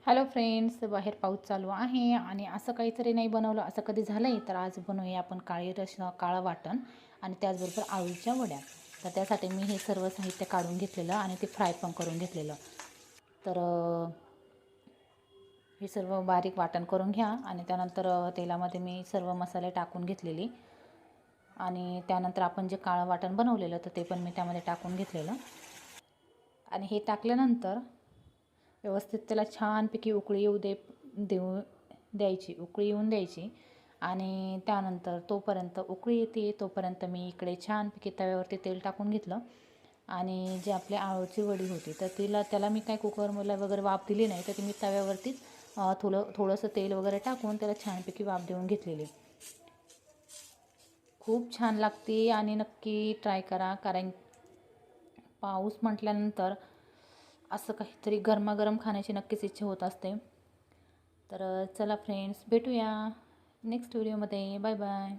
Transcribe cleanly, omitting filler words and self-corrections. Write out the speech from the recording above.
Hello friends, बाहेर पाऊस चालू आहे आणि असं काहीतरी नाही बनवलं असं कधी झालं आहे तर आज बनवूया आपण काळं वाटण आणि त्याचबरोबर आळूच्या वड्या. तर त्यासाठी मी हे सर्व साहित्य काढून घेतलेलं आणि ते फ्राय पण करून घेतलेलं. तर हे सर्व बारीक वाटण करून घ्या आणि त्यानंतर तेलामध्ये मी सर्व मसाले टाकून घेतलेली आणि त्यानंतर आपण जे काळं वाटण बनवलेलं तर ते पण मी त्यामध्ये टाकून घेतलेलं आणि हे टाकल्यानंतर व्यवस्थित त्याला छानपैकी उकळी उकळी येऊन द्यायची आणि त्यानंतर तोपर्यंत उकळी येते तोपर्यंत मी इकडे छानपैकी तव्यावरती तेल टाकून घेतलं आणि जी आपली आळूची वडी होती तर त्याला मी काय कुकरला वगैरे वाफ दिली नाही, तर ती मी तव्यावरतीच थोडंसं तेल वगैरे टाकून त्याला छानपैकी वाफ देऊन घेतलेली. खूप छान लागते आणि नक्की ट्राय करा, कारण पाऊस म्हटल्यानंतर असं काहीतरी गरमागरम खाण्याची नक्कीच इच्छा होत असते. तर चला फ्रेंड्स, भेटूया नेक्स्ट व्हिडिओमध्ये. Bye bye.